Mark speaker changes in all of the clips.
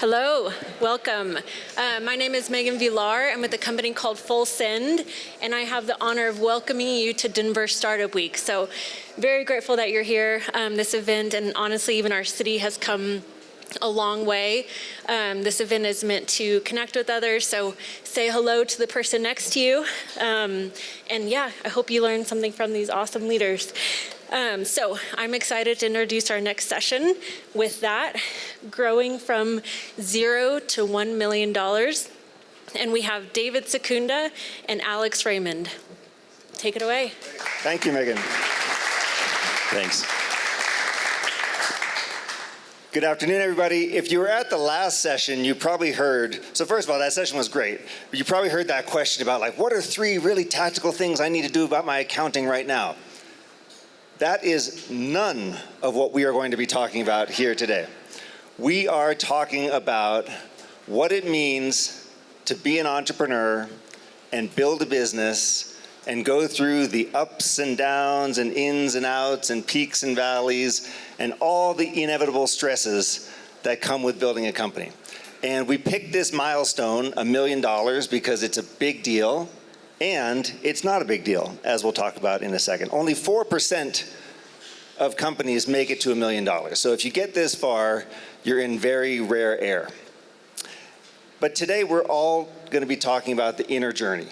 Speaker 1: Hello, welcome. My name is Megan Villar. I'm with a company called Full Send, and I have the honor of welcoming you to Denver Startup Week. So very grateful that you're here. This event, and honestly, even our city has come a long way. This event is meant to connect with others, so say hello to the person next to you. And yeah, I hope you learned something from these awesome leaders. So I'm excited to introduce our next session. With that, growing from $0 to $1 million. And we have David Secunda and Alex Raymond. Take it away.
Speaker 2: Thank you, Megan.
Speaker 3: Thanks.
Speaker 2: Good afternoon, everybody. If you were at the last session, you probably heard, so first of all, that session was great, but you probably heard that question about like, what are 3 really tactical things I need to do about my accounting right now? That is none of what we are going to be talking about here today. We are talking about what it means to be an entrepreneur and build a business and go through the ups and downs and ins and outs and peaks and valleys and all the inevitable stresses that come with building a company. And we picked this milestone, $1 million, because it's a big deal, and it's not a big deal, as we'll talk about in a second. Only 4% of companies make it to $1 million. So if you get this far, you're in very rare air. But today we're all going to be talking about the inner journey.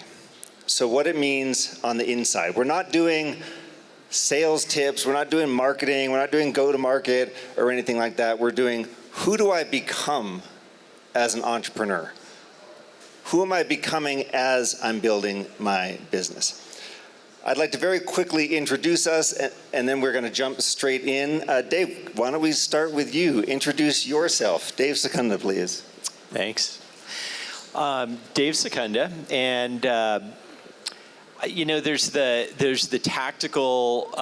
Speaker 2: So what it means on the inside. We're not doing sales tips, we're not doing marketing, we're not doing go-to-market or anything like that. We're doing, who do I become as an entrepreneur? Who am I becoming as I'm building my business? I'd like to very quickly introduce us, and then we're going to jump straight in. Dave, why don't we start with you? Introduce yourself. Dave Secunda, please.
Speaker 3: Thanks. Dave Secunda, and you know, there's the tactical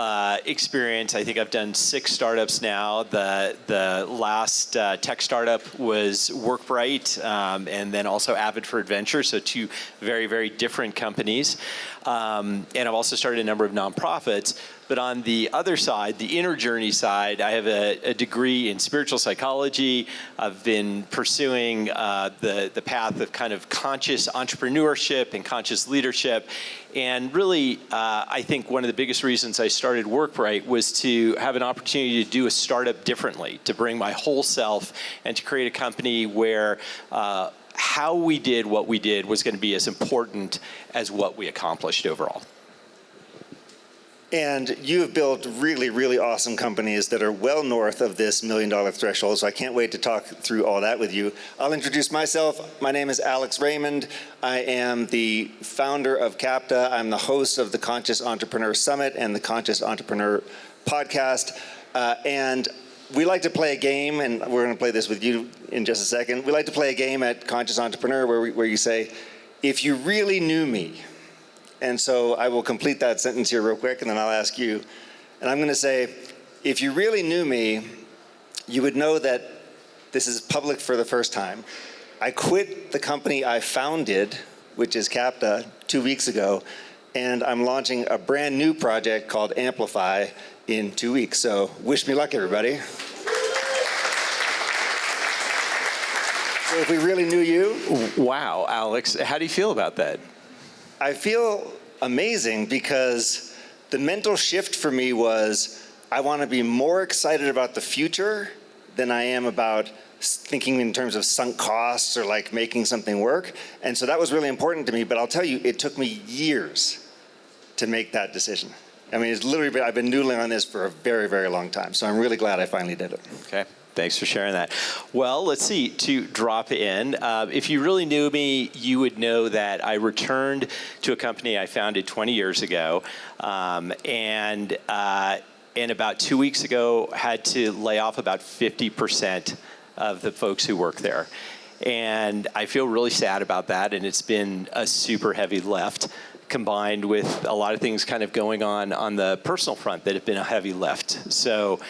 Speaker 3: experience. I think I've done 6 startups now. The last tech startup was WorkBright, and then also Avid for Adventure, so 2 very, very different companies. And I've also started a number of nonprofits. But on the other side, the inner journey side, I have a degree in spiritual psychology. I've been pursuing the path of kind of conscious entrepreneurship and conscious leadership. And really, I think one of the biggest reasons I started WorkBright was to have an opportunity to do a startup differently, to bring my whole self and to create a company where how we did what we did was going to be as important as what we accomplished overall.
Speaker 2: And you have built really, really awesome companies that are well north of this $1 million threshold, so I can't wait to talk through all that with you. I'll introduce myself. My name is Alex Raymond. I am the founder of CAPTA. I'm the host of the Conscious Entrepreneur Summit and the Conscious Entrepreneur Podcast. And we like to play a game, and we're going to play this with you in just a second. We like to play a game at Conscious Entrepreneur where you say, if you really knew me. And so I will complete that sentence here real quick, and then I'll ask you. And I'm going to say, if you really knew me, you would know that this is public for the first time. I quit the company I founded, which is CAPTA, 2 weeks ago, and I'm launching a brand new project called Amplify in 2 weeks. So wish me luck, everybody. So if we really knew you.
Speaker 3: Wow, Alex, how do you feel about that?
Speaker 2: I feel amazing because the mental shift for me was I want to be more excited about the future than I am about thinking in terms of sunk costs or like making something work. And so that was really important to me, but I'll tell you, it took me years to make that decision. I mean, it's literally, I've been noodling on this for a very, very long time. So I'm really glad I finally did it.
Speaker 3: Okay. Thanks for sharing that. Well, let's see, to drop in. If you really knew me, you would know that I returned to a company I founded 20 years ago. And about 2 weeks ago, had to lay off about 50% of the folks who work there. And I feel really sad about that, and it's been a super heavy lift, combined with a lot of things kind of going on the personal front that have been a heavy lift. So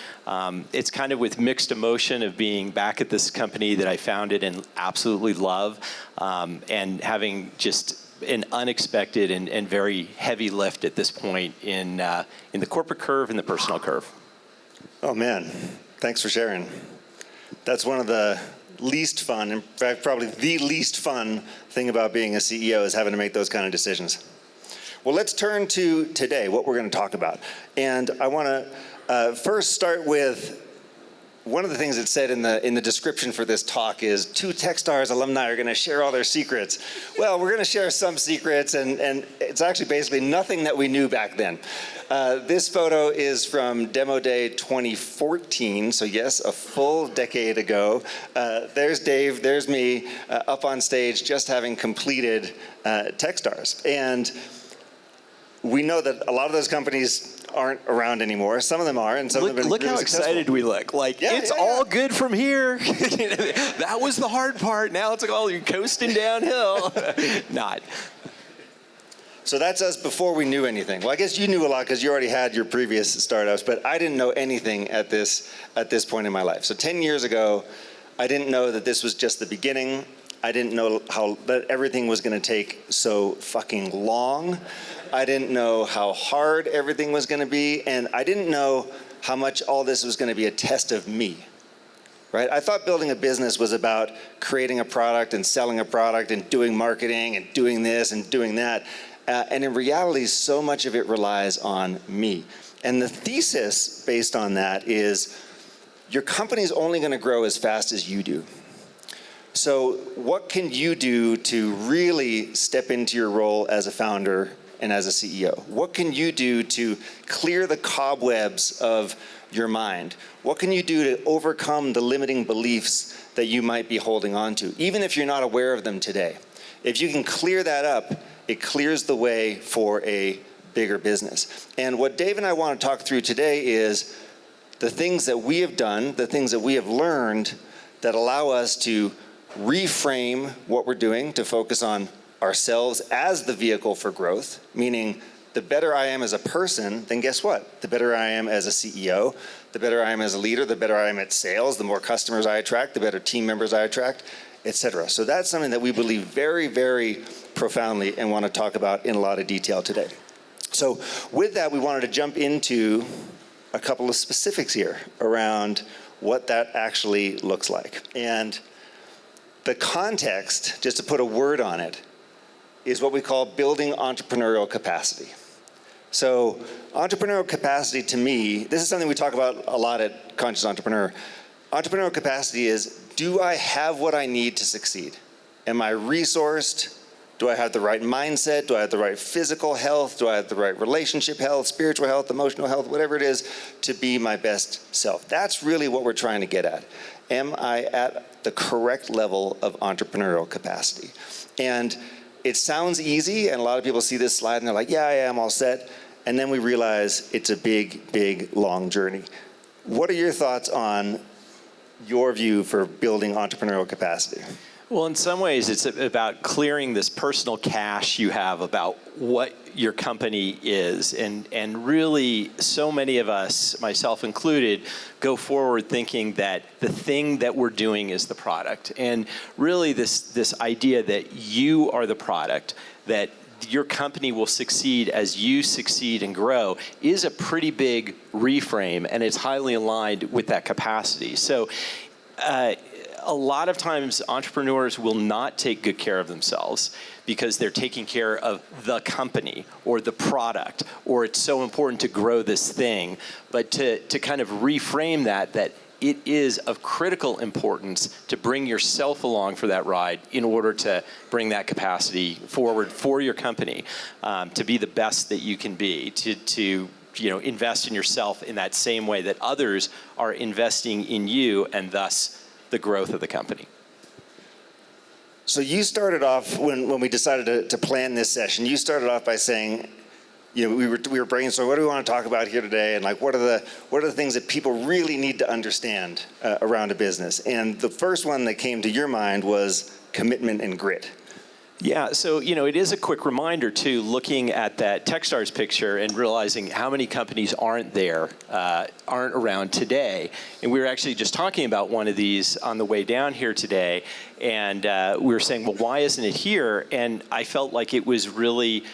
Speaker 3: it's kind of with mixed emotion of being back at this company that I founded and absolutely love, and having just an unexpected and very heavy lift at this point in the corporate curve and the personal curve.
Speaker 2: Oh man, thanks for sharing. That's one of the least fun, in fact, probably the least fun thing about being a CEO is having to make those kind of decisions. Well, let's turn to today, what we're going to talk about. And I want to first start with one of the things it said in the description for this talk is 2 Techstars alumni are going to share all their secrets. Well, we're going to share some secrets, and it's actually basically nothing that we knew back then. This photo is from Demo Day 2014, so yes, a full decade ago. There's Dave, there's me, up on stage just having completed Techstars. And we know that a lot of those companies aren't around anymore. Some of them are, and some of them have been
Speaker 3: Look
Speaker 2: really
Speaker 3: how excited
Speaker 2: successful.
Speaker 3: we look. Like, it's all good from here. That was the hard part. Now it's like, oh, you're coasting downhill. Not.
Speaker 2: So that's us before we knew anything. Well, I guess you knew a lot because you already had your previous startups, but I didn't know anything at this point in my life. So 10 years ago, I didn't know that this was just the beginning. I didn't know that everything was going to take so fucking long. I didn't know how hard everything was going to be, and I didn't know how much all this was going to be a test of me. Right? I thought building a business was about creating a product and selling a product and doing marketing and doing this and doing that. And in reality, so much of it relies on me. And the thesis based on that is your company's only going to grow as fast as you do. So what can you do to really step into your role as a founder and as a CEO? What can you do to clear the cobwebs of your mind? What can you do to overcome the limiting beliefs that you might be holding on to, even if you're not aware of them today? If you can clear that up, it clears the way for a bigger business. And what Dave and I want to talk through today is the things that we have done, the things that we have learned that allow us to reframe what we're doing to focus on ourselves as the vehicle for growth, meaning the better I am as a person, then guess what? The better I am as a CEO, the better I am as a leader, the better I am at sales, the more customers I attract, the better team members I attract, etc. So that's something that we believe very, very profoundly and want to talk about in a lot of detail today. So with that, we wanted to jump into a couple of specifics here around what that actually looks like. And the context, just to put a word on it, is what we call building entrepreneurial capacity. So entrepreneurial capacity to me, this is something we talk about a lot at Conscious Entrepreneur. Entrepreneurial capacity is, do I have what I need to succeed? Am I resourced? Do I have the right mindset? Do I have the right physical health? Do I have the right relationship health, spiritual health, emotional health, whatever it is, to be my best self? That's really what we're trying to get at. Am I at the correct level of entrepreneurial capacity? And it sounds easy, and a lot of people see this slide and they're like, yeah, I am all set. And then we realize it's a big, big, long journey. What are your thoughts on your view for building entrepreneurial capacity?
Speaker 3: Well, in some ways, it's about clearing this personal cache you have about what your company is. And really, so many of us, myself included, go forward thinking that the thing that we're doing is the product. And really, this idea that you are the product, that your company will succeed as you succeed and grow, is a pretty big reframe, and it's highly aligned with that capacity. So a lot of times entrepreneurs will not take good care of themselves because they're taking care of the company or the product, or it's so important to grow this thing. But to kind of reframe that it is of critical importance to bring yourself along for that ride in order to bring that capacity forward for your company, to be the best that you can be, to invest in yourself in that same way that others are investing in you, and thus the growth of the company.
Speaker 2: So you started off, when we decided to plan this session, you started off by saying, we were brainstorming, what do we want to talk about here today, and like what are the things that people really need to understand around a business? And the first one that came to your mind was commitment and grit.
Speaker 3: Yeah, so it is a quick reminder too, looking at that Techstars picture and realizing how many companies aren't around today. And we were actually just talking about one of these on the way down here today, and we were saying, well, why isn't it here? And I felt like it was really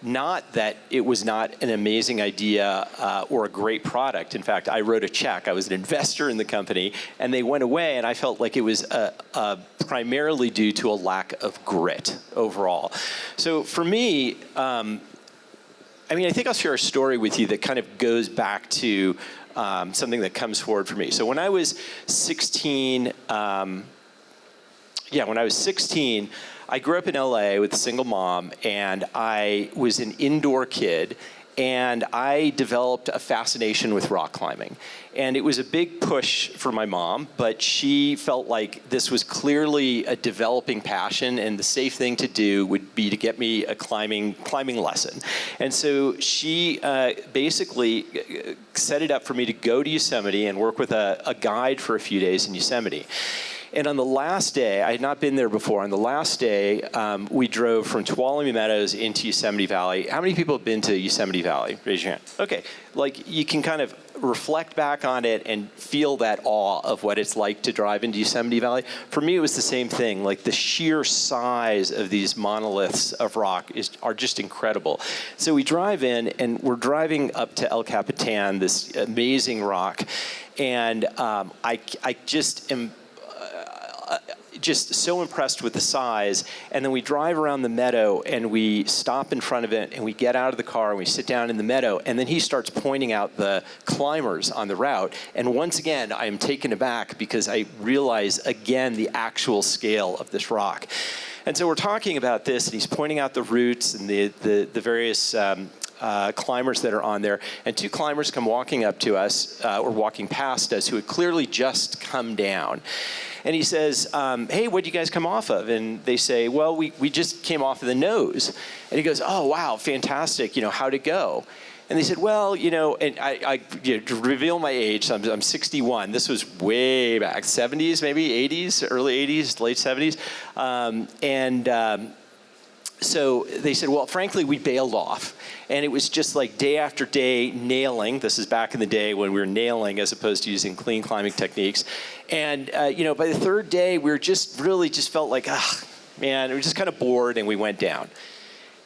Speaker 3: Not that it was not an amazing idea or a great product. In fact, I wrote a check. I was an investor in the company, and they went away, and I felt like it was primarily due to a lack of grit overall. So for me, I think I'll share a story with you that kind of goes back to something that comes forward for me. So when I was 16, I grew up in LA with a single mom, and I was an indoor kid, and I developed a fascination with rock climbing. And it was a big push for my mom, but she felt like this was clearly a developing passion, and the safe thing to do would be to get me a climbing lesson. And so she basically set it up for me to go to Yosemite and work with a guide for a few days in Yosemite. And on the last day, I had not been there before. On the last day, we drove from Tuolumne Meadows into Yosemite Valley. How many people have been to Yosemite Valley? Raise your hand. Okay, like you can kind of reflect back on it and feel that awe of what it's like to drive into Yosemite Valley. For me, it was the same thing. Like the sheer size of these monoliths of rock are just incredible. So we drive in, and we're driving up to El Capitan, this amazing rock, and I just am just so impressed with the size. And then we drive around the meadow, and we stop in front of it, and we get out of the car, and we sit down in the meadow, and then he starts pointing out the climbers on the route. And once again, I am taken aback because I realize again the actual scale of this rock. And so we're talking about this, and he's pointing out the routes and the various climbers that are on there. And two climbers come walking up to us, or walking past us, who had clearly just come down. And he says, hey, what'd you guys come off of? And they say, well, we just came off of the nose. And he goes, oh, wow, fantastic. How'd it go? And they said, well, and I to reveal my age, so I'm 61. This was way back, 70s, maybe 80s, early 80s, late 70s. So they said, well, frankly, we bailed off. And it was just like day after day nailing. This is back in the day when we were nailing as opposed to using clean climbing techniques. And, by the third day, we were just felt like, man, we were just kind of bored, and we went down.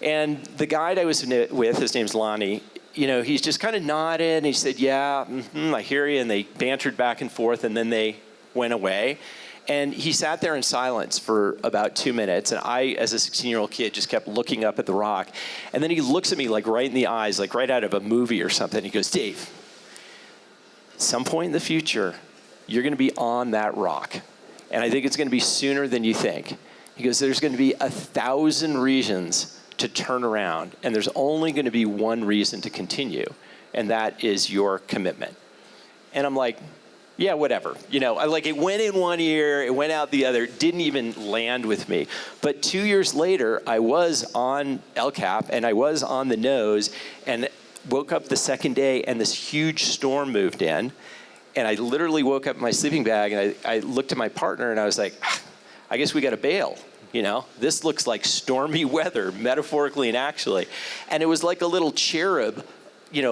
Speaker 3: And the guide I was with, his name's Lonnie, he's just kind of nodded, and he said, yeah, I hear you. And they bantered back and forth, and then they went away. And he sat there in silence for about 2 minutes. And I, as a 16-year-old kid, just kept looking up at the rock. And then he looks at me like right in the eyes, like right out of a movie or something. He goes, Dave, at some point in the future, you're going to be on that rock. And I think it's going to be sooner than you think. He goes, there's going to be 1,000 reasons to turn around. And there's only going to be one reason to continue. And that is your commitment. And I'm like, yeah, whatever. It went in one ear, it went out the other, didn't even land with me. But 2 years later, I was on El Cap, and I was on the nose, and woke up the second day, and this huge storm moved in. And I literally woke up in my sleeping bag, and I looked at my partner, and I was like, I guess we got to bail. This looks like stormy weather, metaphorically and actually. And it was like a little cherub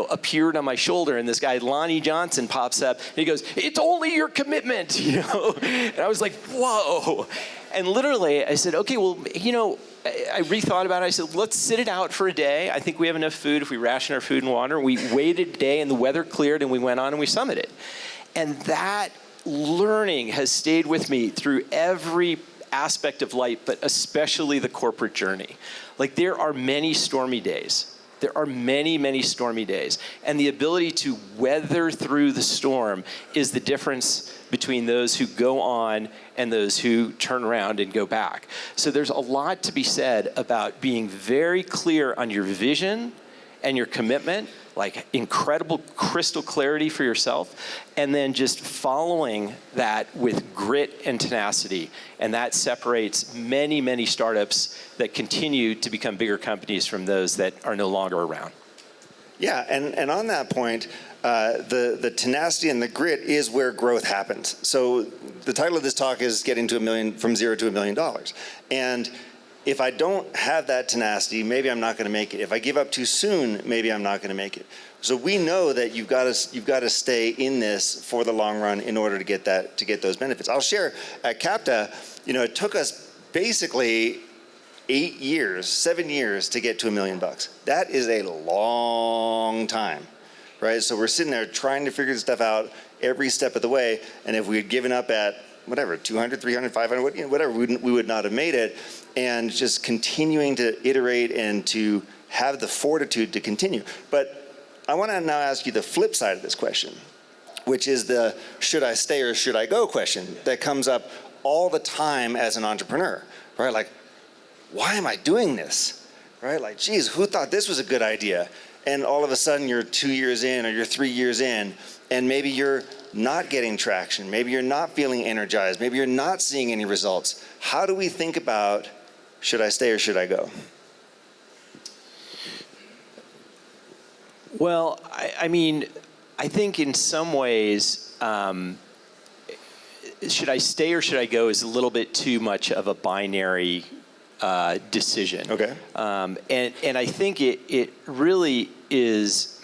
Speaker 3: appeared on my shoulder, and this guy, Lonnie Johnson, pops up, and he goes, it's only your commitment, And I was like, whoa. And literally, I said, okay, well, I rethought about it. I said, let's sit it out for a day. I think we have enough food if we ration our food and water. We waited a day, and the weather cleared, and we went on, and we summited. And that learning has stayed with me through every aspect of life, but especially the corporate journey. Like, there are many stormy days. There are many, many stormy days. And the ability to weather through the storm is the difference between those who go on and those who turn around and go back. So there's a lot to be said about being very clear on your vision and your commitment, like incredible crystal clarity for yourself, and then just following that with grit and tenacity. And that separates many, many startups that continue to become bigger companies from those that are no longer around.
Speaker 2: Yeah, and on that point, the tenacity and the grit is where growth happens. So the title of this talk is Getting to $1 million, from $0 to $1 million. And if I don't have that tenacity, maybe I'm not going to make it. If I give up too soon, maybe I'm not going to make it. So we know that you've got to stay in this for the long run in order to get those benefits. I'll share at CAPTA, it took us basically 8 years, 7 years to get to $1 million. That is a long time, right? So we're sitting there trying to figure this stuff out every step of the way. And if we had given up at whatever, 200, 300, 500, whatever, we would not have made it. And just continuing to iterate and to have the fortitude to continue. But I want to now ask you the flip side of this question, which is the should I stay or should I go question that comes up all the time as an entrepreneur, right? Like, why am I doing this, right? Like, geez, who thought this was a good idea? And all of a sudden you're 2 years in or you're 3 years in, and maybe you're not getting traction. Maybe you're not feeling energized. Maybe you're not seeing any results. How do we think about should I stay or should I go?
Speaker 3: Well, I mean, I think in some ways, should I stay or should I go is a little bit too much of a binary decision.
Speaker 2: Okay.
Speaker 3: And I think it really is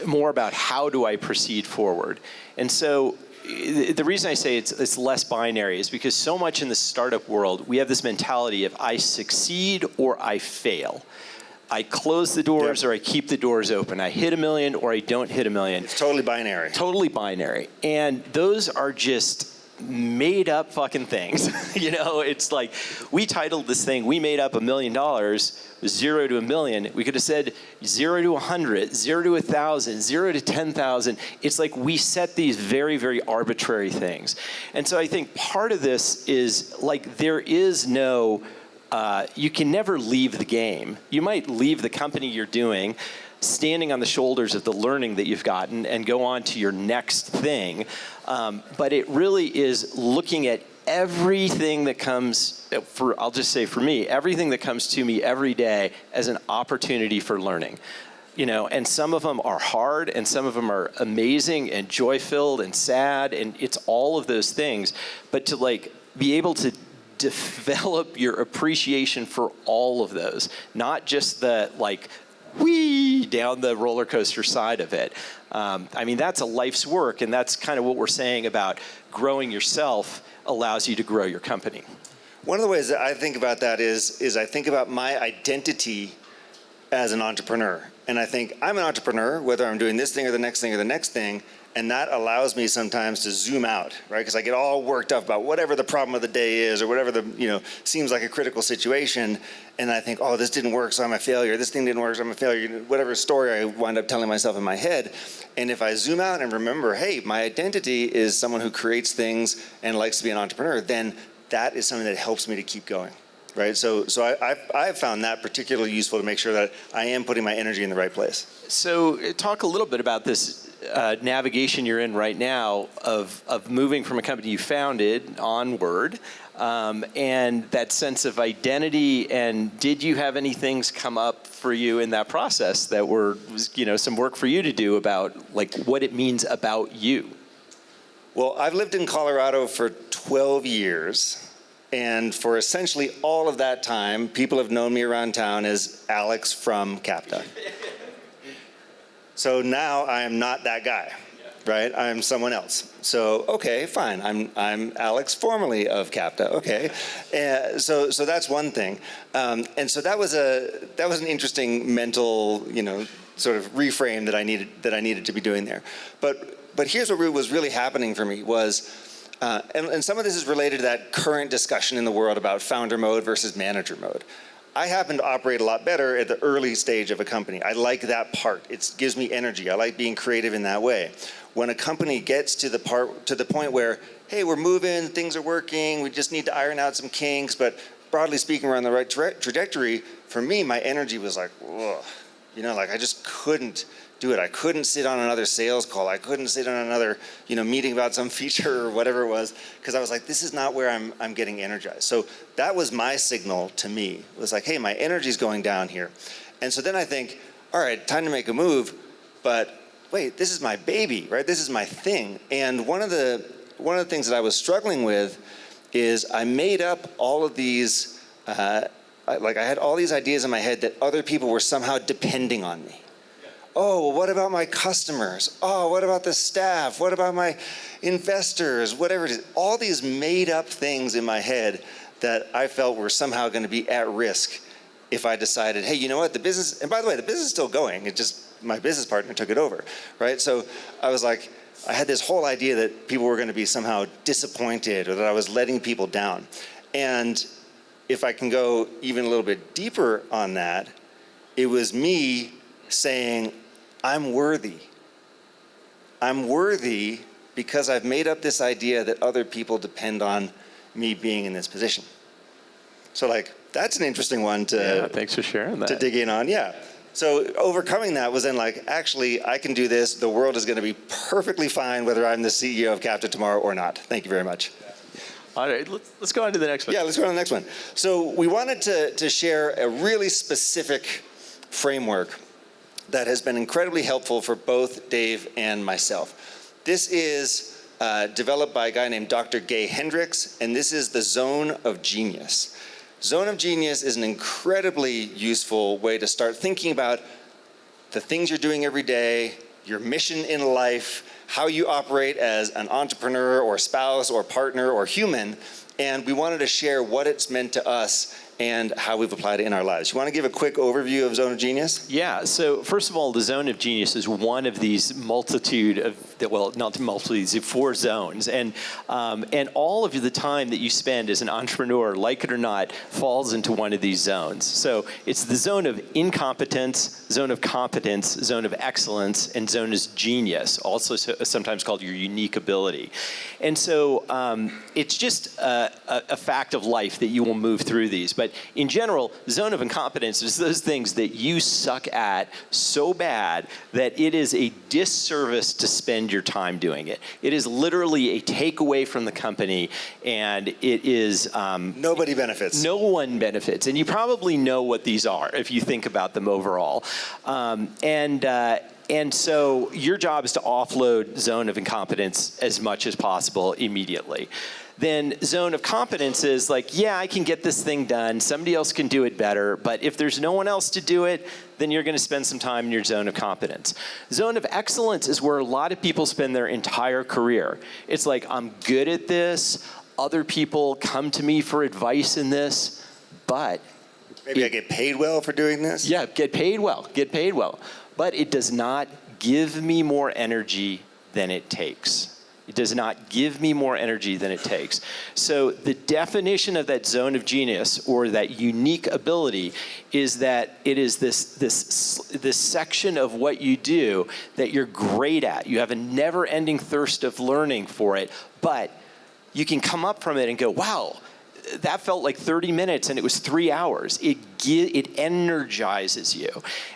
Speaker 3: more about how do I proceed forward. And so the reason I say it's less binary is because so much in the startup world, we have this mentality of I succeed or I fail. I close the doors or I keep the doors open. I hit $1 million or I don't hit $1 million.
Speaker 2: It's totally binary.
Speaker 3: Totally binary. And those are just made up fucking things. You know, it's like we titled this thing, we made up $1 million, 0 to $1 million. We could have said 0 to 100, 0 to 1,000, 0 to 10,000. It's like we set these very, very arbitrary things. And so I think part of this is like there is no, you can never leave the game. You might leave the company you're doing, standing on the shoulders of the learning that you've gotten and go on to your next thing. But it really is looking at everything that comes, I'll just say for me, everything that comes to me every day as an opportunity for learning. You know, and some of them are hard and some of them are amazing and joy-filled and sad, and it's all of those things. But to like be able to develop your appreciation for all of those, not just the like whee down the roller coaster side of it. I mean, that's a life's work, and that's kind of what we're saying about growing yourself allows you to grow your company.
Speaker 2: One of the ways that I think about that is I think about my identity as an entrepreneur. And I think I'm an entrepreneur, whether I'm doing this thing or the next thing or the next thing, and that allows me sometimes to zoom out, right? Because I get all worked up about whatever the problem of the day is or whatever the, seems like a critical situation. And I think, oh, this didn't work, so I'm a failure. This thing didn't work, so I'm a failure. Whatever story I wind up telling myself in my head. And if I zoom out and remember, hey, my identity is someone who creates things and likes to be an entrepreneur, then that is something that helps me to keep going, right? So I've found that particularly useful to make sure that I am putting my energy in the right place.
Speaker 3: So talk a little bit about this navigation you're in right now of moving from a company you founded onward, and that sense of identity. And did you have any things come up for you in that process that was some work for you to do about like what it means about you?
Speaker 2: Well, I've lived in Colorado for 12 years. And for essentially all of that time, people have known me around town as Alex from Capta. So now I am not that guy, right? I'm someone else. So, okay, fine. I'm Alex formerly of Capta. Okay. So that's one thing. And so that was an interesting mental, sort of reframe that I needed to be doing there. But here's what was really happening for me was, and some of this is related to that current discussion in the world about founder mode versus manager mode. I happen to operate a lot better at the early stage of a company. I like that part. It gives me energy. I like being creative in that way. When a company gets to the point where, hey, we're moving, things are working, we just need to iron out some kinks, but broadly speaking, we're on the right trajectory, for me, my energy was like, ugh. I just couldn't do it. I couldn't sit on another sales call. I couldn't sit on another, meeting about some feature or whatever it was, because I was like, this is not where I'm getting energized. So that was my signal to me. It was like, hey, my energy's going down here. And so then I think, all right, time to make a move, but wait, this is my baby, right? This is my thing. And one of the things that I was struggling with is I made up all of these, I had all these ideas in my head that other people were somehow depending on me. Oh, well, what about my customers? Oh, what about the staff? What about my investors? Whatever it is. All these made up things in my head that I felt were somehow going to be at risk if I decided, hey, you know what, the business, and by the way, the business is still going, it just, my business partner took it over, right? So I was like, I had this whole idea that people were going to be somehow disappointed or that I was letting people down. And if I can go even a little bit deeper on that, it was me saying, I'm worthy. I'm worthy because I've made up this idea that other people depend on me being in this position. So like, that's an interesting one to,
Speaker 3: thanks for sharing that.
Speaker 2: to dig in on, yeah. So overcoming that was then like, actually, I can do this. The world is going to be perfectly fine whether I'm the CEO of Captive tomorrow or not. Thank you very much.
Speaker 3: All right, let's go on to the next one.
Speaker 2: Yeah, let's go on to the next one. So we wanted to share a really specific framework that has been incredibly helpful for both Dave and myself. This is developed by a guy named Dr. Gay Hendricks, and this is the Zone of Genius. Zone of Genius is an incredibly useful way to start thinking about the things you're doing every day, your mission in life, how you operate as an entrepreneur or spouse or partner or human, and we wanted to share what it's meant to us and how we've applied it in our lives. You want to give a quick overview of Zone of Genius?
Speaker 3: Yeah, so first of all, the Zone of Genius is one of these multitude of, well, not multitudes, 4 zones. And all of the time that you spend as an entrepreneur, like it or not, falls into one of these zones. So it's the zone of incompetence, zone of competence, zone of excellence, and zone of genius, also sometimes called your unique ability. And so it's just a fact of life that you will move through these. But in general, zone of incompetence is those things that you suck at so bad that it is a disservice to spend your time doing it. It is literally a takeaway from the company, and it is...
Speaker 2: Nobody benefits.
Speaker 3: No one benefits. And you probably know what these are if you think about them overall. And so your job is to offload zone of incompetence as much as possible immediately. Then zone of competence is like, yeah, I can get this thing done. Somebody else can do it better. But if there's no one else to do it, then you're going to spend some time in your zone of competence. Zone of excellence is where a lot of people spend their entire career. It's like, I'm good at this. Other people come to me for advice in this, but...
Speaker 2: Maybe I get paid well for doing this?
Speaker 3: Yeah, get paid well. But it does not give me more energy than it takes. It does not give me more energy than it takes. So the definition of that zone of genius or that unique ability is that it is this section of what you do that you're great at. You have a never-ending thirst of learning for it, but you can come up from it and go, wow, that felt like 30 minutes and it was 3 hours. It energizes you.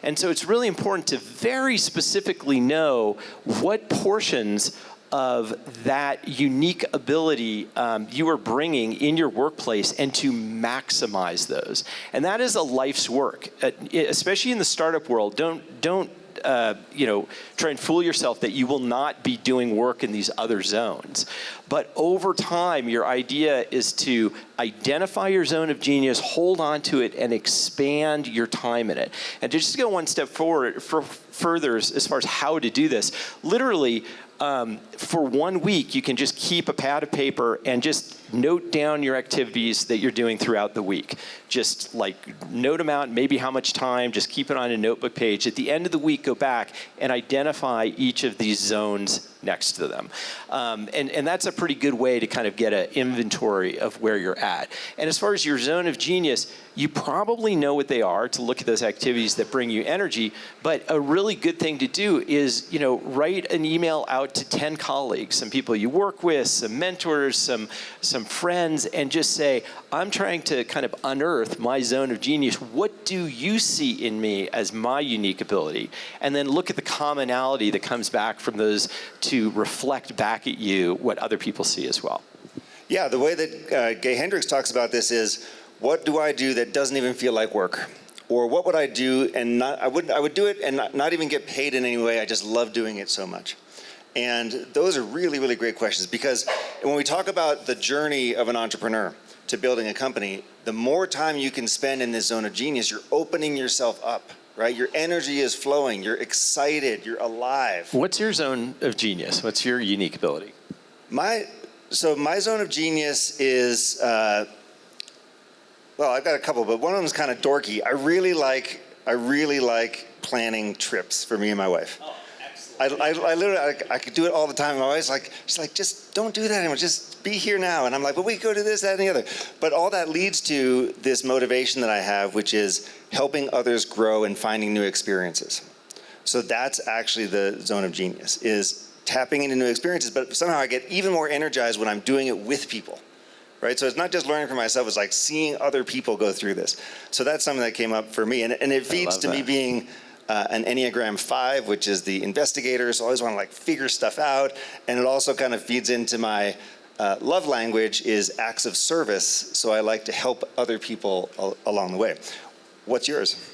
Speaker 3: And so it's really important to very specifically know what portions of that unique ability you are bringing in your workplace and to maximize those. And that is a life's work, especially in the startup world. Don't try and fool yourself that you will not be doing work in these other zones. But over time, your idea is to identify your zone of genius, hold on to it, and expand your time in it. And to just go one step forward, further as far as how to do this, literally, for 1 week, you can just keep a pad of paper and just note down your activities that you're doing throughout the week. Just like note them out, maybe how much time, just keep it on a notebook page. At the end of the week, go back and identify each of these zones next to them. And that's a pretty good way to kind of get an inventory of where you're at. And as far as your zone of genius, you probably know what they are to look at those activities that bring you energy, but a really good thing to do is, write an email out to 10 colleagues, some people you work with, some mentors, some friends, and just say, I'm trying to kind of unearth my zone of genius. What do you see in me as my unique ability? And then look at the commonality that comes back from those to reflect back at you what other people see as well.
Speaker 2: Yeah, the way that Gay Hendricks talks about this is, what do I do that doesn't even feel like work? Or what would I do and I would do it and not even get paid in any way. I just love doing it so much. And those are really, really great questions, because when we talk about the journey of an entrepreneur to building a company, the more time you can spend in this zone of genius, you're opening yourself up, right? Your energy is flowing, you're excited, you're alive.
Speaker 3: What's your zone of genius? What's your unique ability?
Speaker 2: My zone of genius is Well, I've got a couple, but one of them is kind of dorky. I really like planning trips for me and my wife.
Speaker 3: Oh, excellent.
Speaker 2: I literally, I could do it all the time. My wife's like, she's like, just don't do that anymore. Just be here now. And I'm like, but we go do this, that, and the other. But all that leads to this motivation that I have, which is helping others grow and finding new experiences. So that's actually the zone of genius, is tapping into new experiences, but somehow I get even more energized when I'm doing it with people. Right? So it's not just learning for myself, it's like seeing other people go through this. So that's something that came up for me. And it feeds to me being an Enneagram 5, which is the investigator. So I always want to like figure stuff out. And it also kind of feeds into my love language is acts of service. So I like to help other people along the way. What's yours?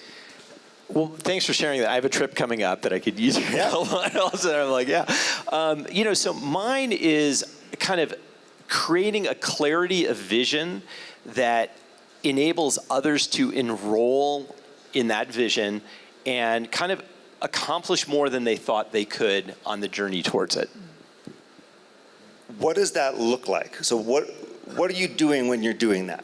Speaker 3: Well, thanks for sharing that. I have a trip coming up that I could use your help on also. I'm like, yeah. So mine is kind of creating a clarity of vision that enables others to enroll in that vision and kind of accomplish more than they thought they could on the journey towards it.
Speaker 2: What does that look like? So what are you doing when you're doing that?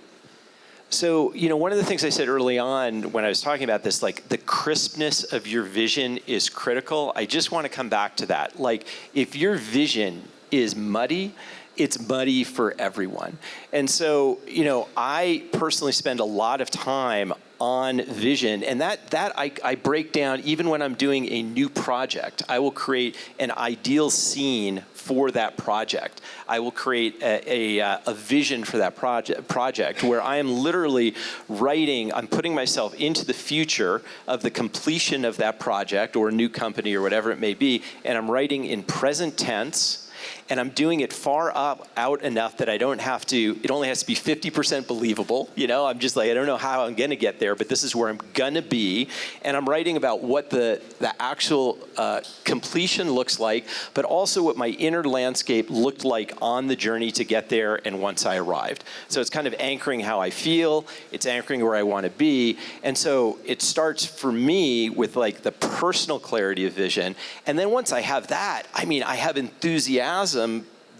Speaker 3: So, one of the things I said early on when I was talking about this, like the crispness of your vision is critical. I just want to come back to that. Like if your vision is muddy, it's muddy for everyone. And so, I personally spend a lot of time on vision, and that I break down even when I'm doing a new project. I will create an ideal scene for that project. I will create a vision for that project where I am literally writing, I'm putting myself into the future of the completion of that project or a new company or whatever it may be, and I'm writing in present tense. And I'm doing it far out enough that I don't have to, it only has to be 50% believable. I'm just like, I don't know how I'm going to get there, but this is where I'm going to be. And I'm writing about what the actual completion looks like, but also what my inner landscape looked like on the journey to get there and once I arrived. So it's kind of anchoring how I feel. It's anchoring where I want to be. And so it starts for me with like the personal clarity of vision. And then once I have that, I have enthusiasm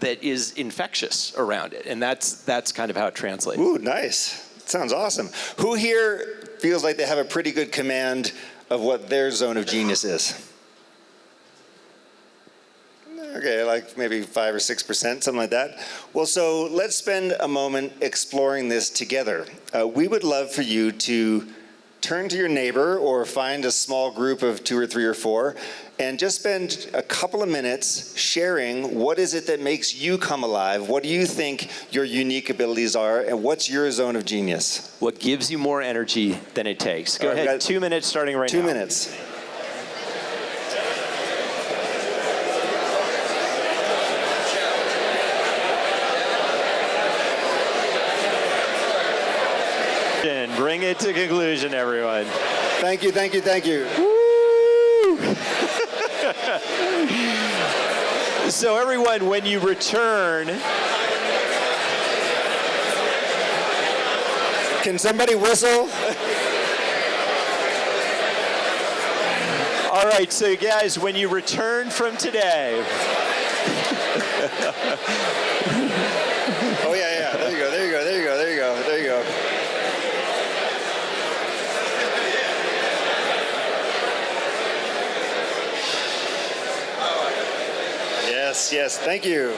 Speaker 3: that is infectious around it, and that's kind of how it translates.
Speaker 2: Ooh, nice. Sounds awesome. Who here feels like they have a pretty good command of what their zone of genius is? Okay, like maybe 5 or 6%, something like that. Well, so let's spend a moment exploring this together. We would love for you to turn to your neighbor or find a small group of 2 or 3 or 4 and just spend a couple of minutes sharing what is it that makes you come alive, what do you think your unique abilities are, and what's your zone of genius?
Speaker 3: What gives you more energy than it takes? Go ahead, 2 minutes starting right now.
Speaker 2: 2 minutes.
Speaker 3: Bring it to conclusion, everyone.
Speaker 2: Thank you, thank you, thank you.
Speaker 3: Woo! So everyone, when you return...
Speaker 2: Can somebody whistle?
Speaker 3: All right, so guys, when you return from today...
Speaker 2: Oh, yeah, there you go, there you go, there you go, there you go, there you go. Yes, thank you.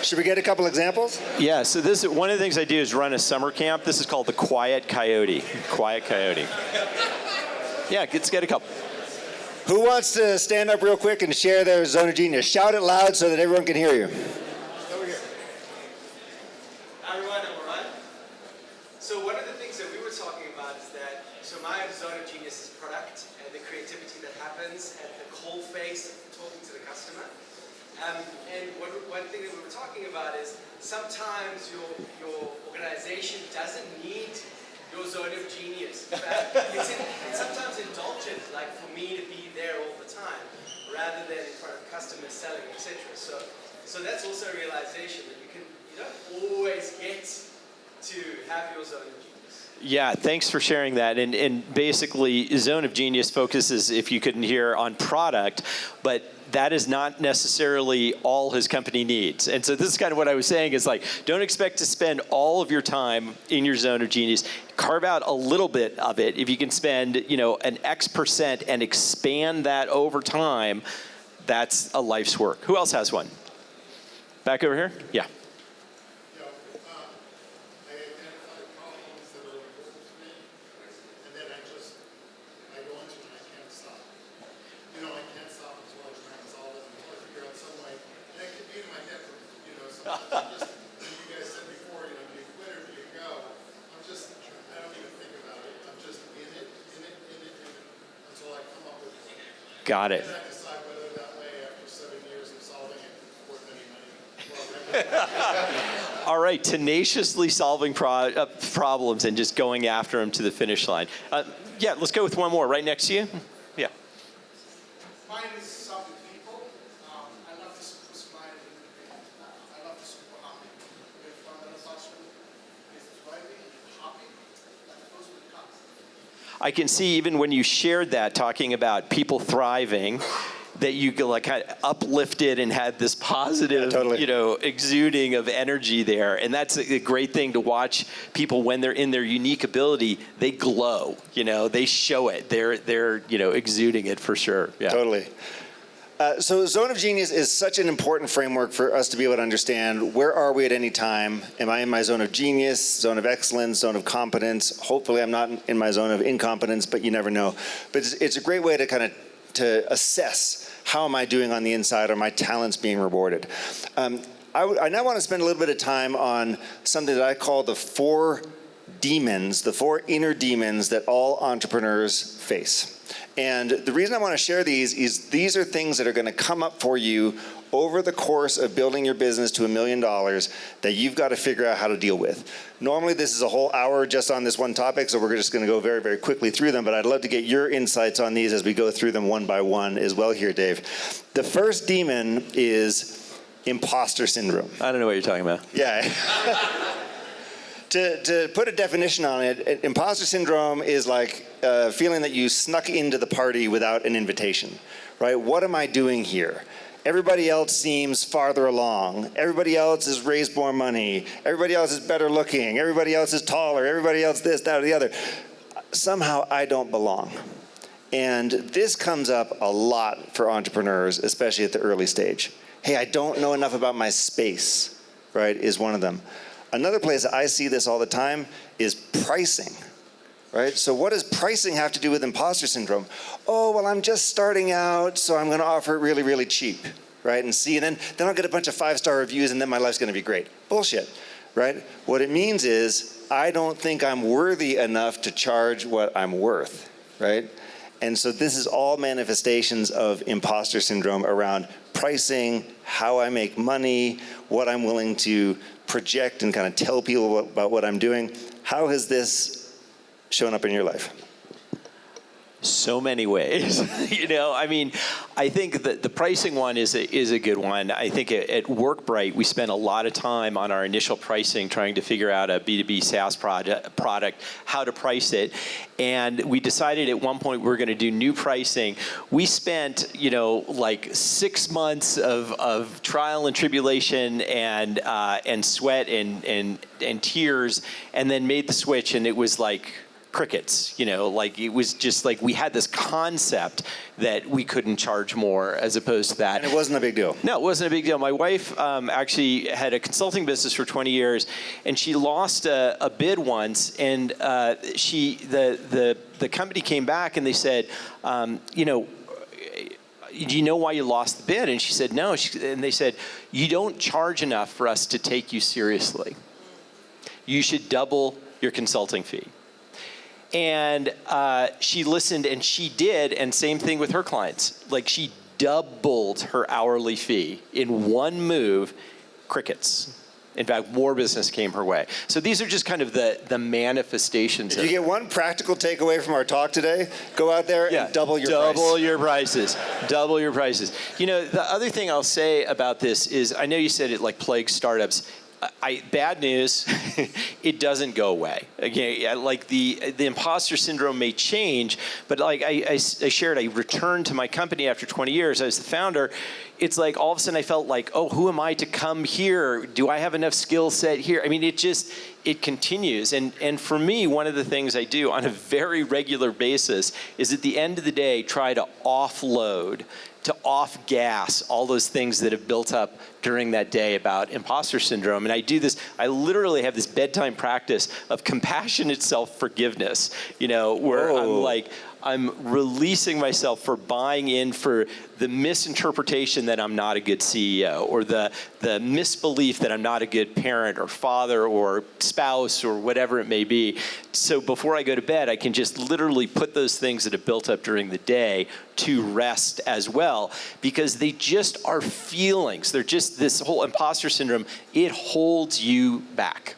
Speaker 2: Should we get a couple examples?
Speaker 3: Yeah, so this one of the things I do is run a summer camp. This is called the Quiet Coyote. Quiet Coyote. Yeah, let's get a couple.
Speaker 2: Who wants to stand up real quick and share their zone of genius? Shout it loud so that everyone can hear you.
Speaker 4: Over here. Everyone, number one. So one of the things that we were talking about is that, so my zone of genius is product and the creativity that happens at the coal face of talking to the customer. And one thing that we were talking about is sometimes your organization doesn't need your zone of genius. In fact, it's sometimes indulgent, like for me to be there all the time, rather than in front of customers selling, etc. So that's also a realization that you don't always get to have your zone of genius.
Speaker 3: Yeah, thanks for sharing that. And basically, Zone of Genius focuses, if you couldn't hear, on product, but that is not necessarily all his company needs. And so this is kind of what I was saying is like, don't expect to spend all of your time in your zone of genius. Carve out a little bit of it. If you can spend, an X% and expand that over time, that's a life's work. Who else has one? Back over here? Yeah. Got it. All right, tenaciously solving problems and just going after them to the finish line. Yeah, let's go with one more right next to you. Yeah.
Speaker 5: Mine is solving people. I love the super smile. I love the super happy. If I'm in a classroom, is thriving, happy, that goes with cost.
Speaker 3: I can see even when you shared that, talking about people thriving, that you like kind of uplifted and had this positive, exuding of energy there. And that's a great thing to watch people when they're in their unique ability, they glow, they show it. They're exuding it for sure. Yeah.
Speaker 2: Totally. So Zone of Genius is such an important framework for us to be able to understand where are we at any time. Am I in my zone of genius, zone of excellence, zone of competence? Hopefully I'm not in my zone of incompetence, but you never know. But it's a great way to kind of to assess how am I doing on the inside, are my talents being rewarded. I now want to spend a little bit of time on something that I call the 4 demons, the 4 inner demons that all entrepreneurs face. And the reason I want to share these is these are things that are going to come up for you over the course of building your business to $1 million that you've got to figure out how to deal with. Normally this is a whole hour just on this one topic, so we're just going to go very, very quickly through them, but I'd love to get your insights on these as we go through them one by one as well here, Dave. The first demon is imposter syndrome.
Speaker 3: I don't know what you're talking about.
Speaker 2: Yeah. To put a definition on it, imposter syndrome is like feeling that you snuck into the party without an invitation, right? What am I doing here? Everybody else seems farther along. Everybody else has raised more money. Everybody else is better looking. Everybody else is taller. Everybody else this, that, or the other. Somehow I don't belong. And this comes up a lot for entrepreneurs, especially at the early stage. Hey, I don't know enough about my space, right, is one of them. Another place I see this all the time is pricing, right? So what does pricing have to do with imposter syndrome? Oh, well, I'm just starting out, so I'm going to offer it really, really cheap, right? And see, and then I'll get a bunch of 5-star reviews, and then my life's going to be great. Bullshit, right? What it means is I don't think I'm worthy enough to charge what I'm worth, right? And so this is all manifestations of imposter syndrome around pricing, how I make money, what I'm willing to project and kind of tell people about what I'm doing. How has this shown up in your life?
Speaker 3: So many ways. I think that the pricing one is a good one. I think at WorkBright, we spent a lot of time on our initial pricing trying to figure out a B2B SaaS product, how to price it. And we decided at one point we were going to do new pricing. We spent, like 6 months of trial and tribulation and sweat and tears, and then made the switch, and it was like crickets, it was just like we had this concept that we couldn't charge more as opposed to that.
Speaker 2: And it wasn't a big deal.
Speaker 3: No, it wasn't a big deal. My wife actually had a consulting business for 20 years, and she lost a bid once, and the company came back and they said, do you know why you lost the bid? And she said, no. And they said, you don't charge enough for us to take you seriously. You should double your consulting fee. And she listened, and she did, and same thing with her clients. Like, she doubled her hourly fee in one move. Crickets. In fact, more business came her way. So these are just kind of the manifestations.
Speaker 2: If you get one practical takeaway from our talk today, go out there and double your price.
Speaker 3: Double your prices. Double your prices. The other thing I'll say about this is, I know you said it like plagues startups. bad news, it doesn't go away. Again, like the imposter syndrome may change, but like I shared, I returned to my company after 20 years. I was the founder. It's like all of a sudden I felt like, oh, who am I to come here? Do I have enough skill set here? I mean, it continues. And for me, one of the things I do on a very regular basis is at the end of the day, try to offload, to off gas all those things that have built up during that day about imposter syndrome. And I do this, I literally have this bedtime practice of compassionate self-forgiveness, where I'm releasing myself for buying in for the misinterpretation that I'm not a good CEO, or the misbelief that I'm not a good parent or father or spouse or whatever it may be. So before I go to bed, I can just literally put those things that have built up during the day to rest as well, because they just are feelings. They're just this whole imposter syndrome. It holds you back.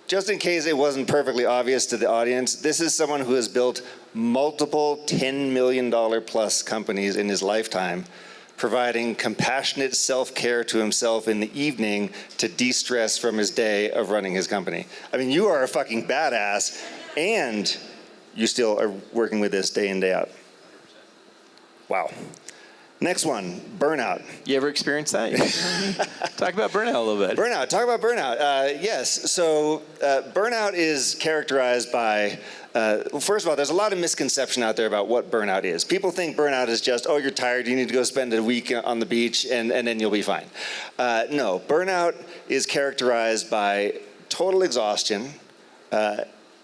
Speaker 2: Just in case it wasn't perfectly obvious to the audience, this is someone who has built multiple $10 million plus companies in his lifetime, providing compassionate self-care to himself in the evening to de-stress from his day of running his company. I mean, you are a fucking badass, and you still are working with this day in, day out. Wow. Next one, burnout.
Speaker 3: You ever experienced that? Talk about burnout a little bit.
Speaker 2: Burnout, talk about burnout. Yes, so burnout is characterized by, well, first of all, there's a lot of misconception out there about what burnout is. People think burnout is just, oh, you're tired, you need to go spend a week on the beach, and then you'll be fine. No, burnout is characterized by total exhaustion.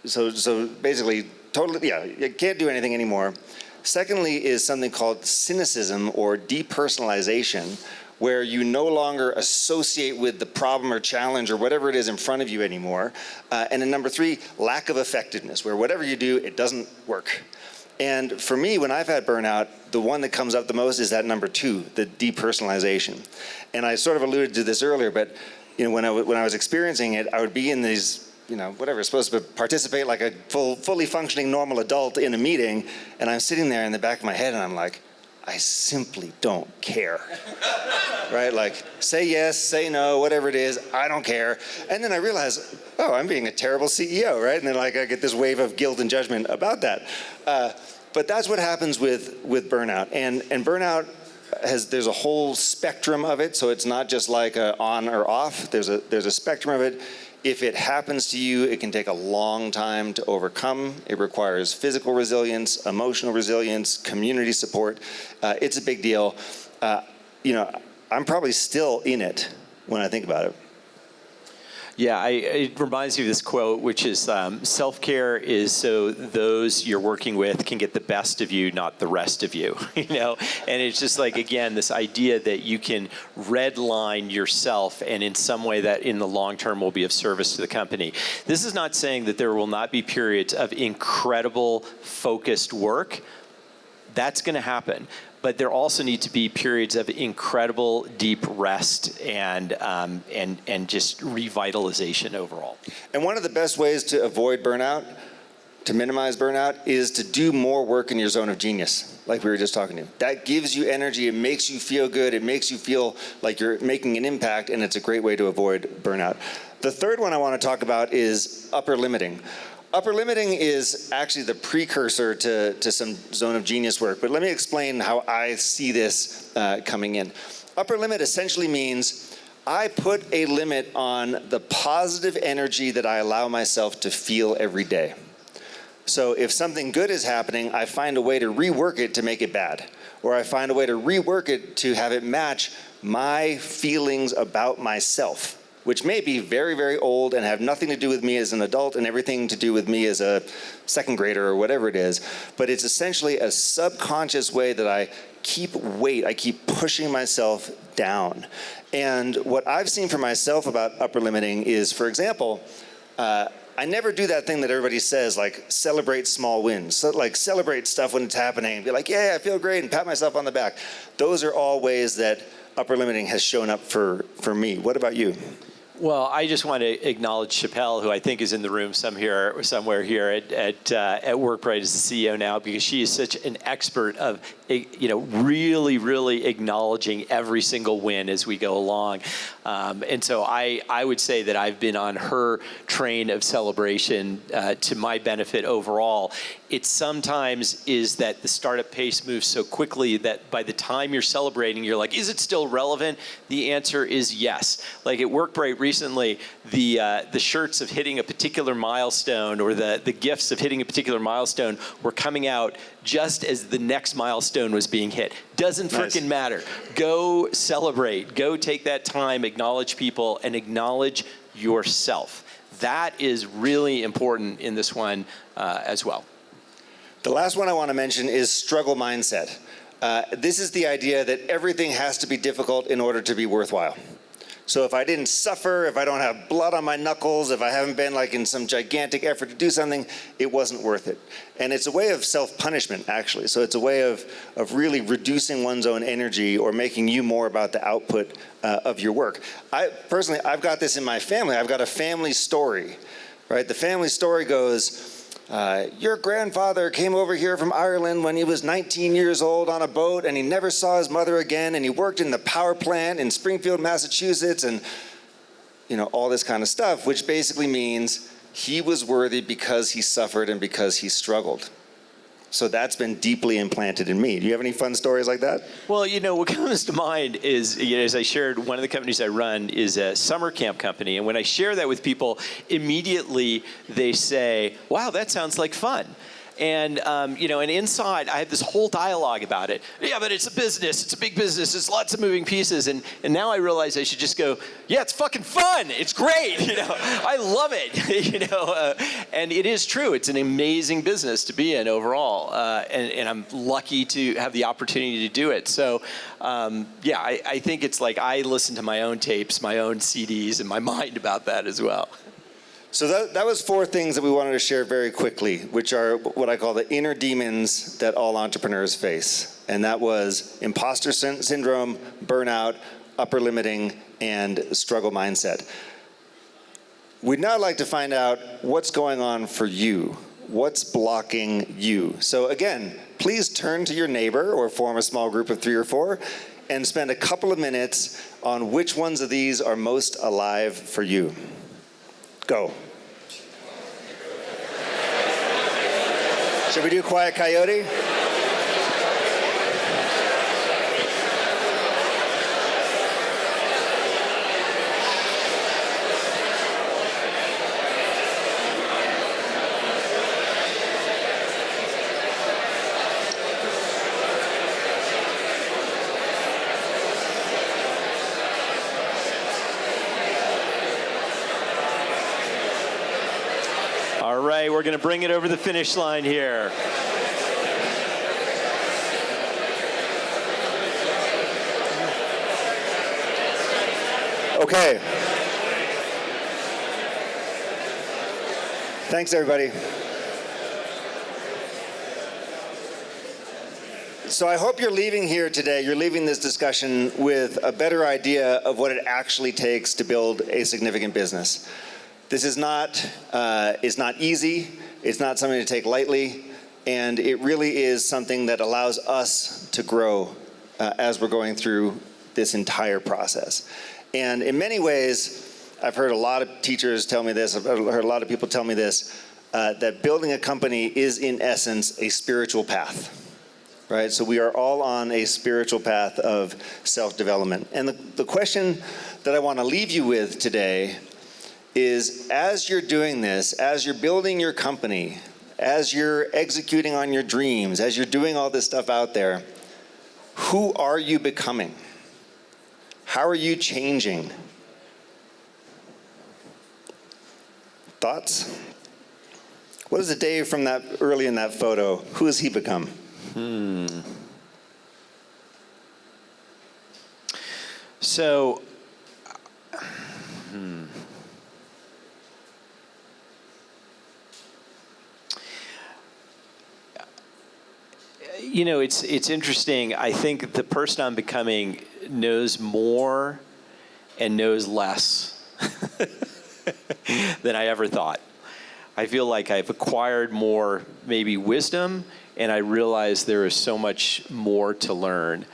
Speaker 2: So basically, you can't do anything anymore. Secondly is something called cynicism or depersonalization, where you no longer associate with the problem or challenge or whatever it is in front of you anymore. And then number three, lack of effectiveness, where whatever you do, it doesn't work. And for me, when I've had burnout, the one that comes up the most is that number two, the depersonalization. And I sort of alluded to this earlier, but when I was experiencing it, I would be in these whatever, supposed to participate like a fully functioning normal adult in a meeting, and I'm sitting there in the back of my head and I'm like, I simply don't care. Right? Like, say yes, say no, whatever it is, I don't care. And then I realize, oh, I'm being a terrible CEO, right? And then I get this wave of guilt and judgment about that. But that's what happens with burnout. And burnout there's a whole spectrum of it, so it's not just like a on or off. There's a spectrum of it. If it happens to you, it can take a long time to overcome. It requires physical resilience, emotional resilience, community support. It's a big deal. I'm probably still in it when I think about it.
Speaker 3: Yeah, it reminds me of this quote, which is self-care is so those you're working with can get the best of you, not the rest of you. And it's just like, again, this idea that you can redline yourself and in some way that in the long term will be of service to the company. This is not saying that there will not be periods of incredible focused work. That's going to happen. But there also need to be periods of incredible deep rest and just revitalization overall.
Speaker 2: And one of the best ways to avoid burnout, to minimize burnout, is to do more work in your zone of genius, like we were just talking to. That gives you energy, it makes you feel good, it makes you feel like you're making an impact, and it's a great way to avoid burnout. The third one I want to talk about is upper limiting. Upper limiting is actually the precursor to some zone of genius work, but let me explain how I see this coming in. Upper limit essentially means I put a limit on the positive energy that I allow myself to feel every day. So if something good is happening, I find a way to rework it to make it bad, or I find a way to rework it to have it match my feelings about myself, which may be very, very old and have nothing to do with me as an adult and everything to do with me as a second grader or whatever it is. But it's essentially a subconscious way that I keep pushing myself down. And what I've seen for myself about upper limiting is, for example, I never do that thing that everybody says, like celebrate small wins. So, like celebrate stuff when it's happening and be like, yeah, I feel great, and pat myself on the back. Those are all ways that upper limiting has shown up for me. What about you?
Speaker 3: Well, I just want to acknowledge Chappelle, who I think is in the room somewhere here at WorkBright as the CEO now, because she is such an expert of, really acknowledging every single win as we go along. And so I would say that I've been on her train of celebration to my benefit overall. It sometimes is that the startup pace moves so quickly that by the time you're celebrating, you're like, is it still relevant? The answer is yes. Like at WorkBright recently, the shirts of hitting a particular milestone or the gifts of hitting a particular milestone were coming out just as the next milestone was being hit. Doesn't freaking matter. Go celebrate. Go take that time, acknowledge people, and acknowledge yourself. That is really important in this one as well.
Speaker 2: The last one I want to mention is struggle mindset. This is the idea that everything has to be difficult in order to be worthwhile. So if I didn't suffer, if I don't have blood on my knuckles, if I haven't been like in some gigantic effort to do something, it wasn't worth it. And it's a way of self-punishment, actually. So it's a way of really reducing one's own energy or making you more about the output of your work. Personally, I've got this in my family. I've got a family story, right? The family story goes, your grandfather came over here from Ireland when he was 19 years old on a boat, and he never saw his mother again, and he worked in the power plant in Springfield, Massachusetts, and all this kind of stuff, which basically means he was worthy because he suffered and because he struggled. So that's been deeply implanted in me. Do you have any fun stories like that?
Speaker 3: Well, what comes to mind is, as I shared, one of the companies I run is a summer camp company. And when I share that with people, immediately they say, wow, that sounds like fun. And, and inside, I have this whole dialogue about it. Yeah, but it's a business. It's a big business. It's lots of moving pieces. And now I realize I should just go, yeah, it's fucking fun. It's great. I love it. And it is true. It's an amazing business to be in overall. And I'm lucky to have the opportunity to do it. So, I think it's like I listen to my own tapes, my own CDs in my mind about that as well.
Speaker 2: So that was 4 things that we wanted to share very quickly, which are what I call the inner demons that all entrepreneurs face. And that was imposter syndrome, burnout, upper limiting, and struggle mindset. We'd now like to find out what's going on for you. What's blocking you? So again, please turn to your neighbor or form a small group of 3 or 4 and spend a couple of minutes on which ones of these are most alive for you. Go. Should we do Quiet Coyote?
Speaker 3: All right, we're going to bring it over the finish line here.
Speaker 2: Okay. Thanks, everybody. So I hope you're leaving here today, you're leaving this discussion with a better idea of what it actually takes to build a significant business. This is not easy, it's not something to take lightly, and it really is something that allows us to grow as we're going through this entire process. And in many ways, I've heard a lot of teachers tell me this, I've heard a lot of people tell me this, that building a company is in essence a spiritual path. Right? So we are all on a spiritual path of self-development. And the question that I want to leave you with today is, as you're doing this, as you're building your company, as you're executing on your dreams, as you're doing all this stuff out there, who are you becoming? How are you changing? Thoughts? What is it, Dave, from that early in that photo? Who has he become?
Speaker 3: So, it's interesting. I think the person I'm becoming knows more and knows less. than I ever thought. I feel like I've acquired more maybe wisdom, and I realize there is so much more to learn.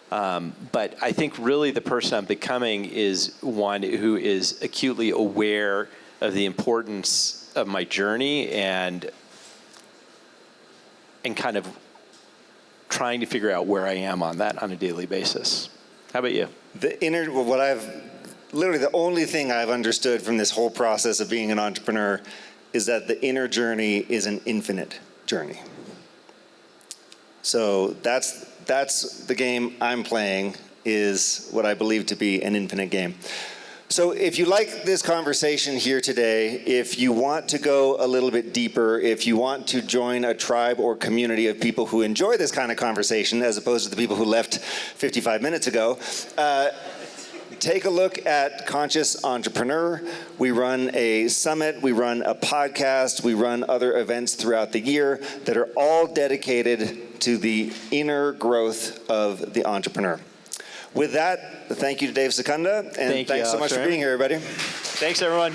Speaker 3: But I think really the person I'm becoming is one who is acutely aware of the importance of my journey and kind of trying to figure out where I am on that on a daily basis. How about you?
Speaker 2: Literally the only thing I've understood from this whole process of being an entrepreneur is that the inner journey is an infinite journey. So that's the game I'm playing, is what I believe to be an infinite game. So if you like this conversation here today, if you want to go a little bit deeper, if you want to join a tribe or community of people who enjoy this kind of conversation as opposed to the people who left 55 minutes ago, take a look at Conscious Entrepreneur. We run a summit, we run a podcast, we run other events throughout the year that are all dedicated to the inner growth of the entrepreneur. With that, thank you to Dave Secunda, and thanks so much for being here, everybody.
Speaker 3: Thanks, everyone.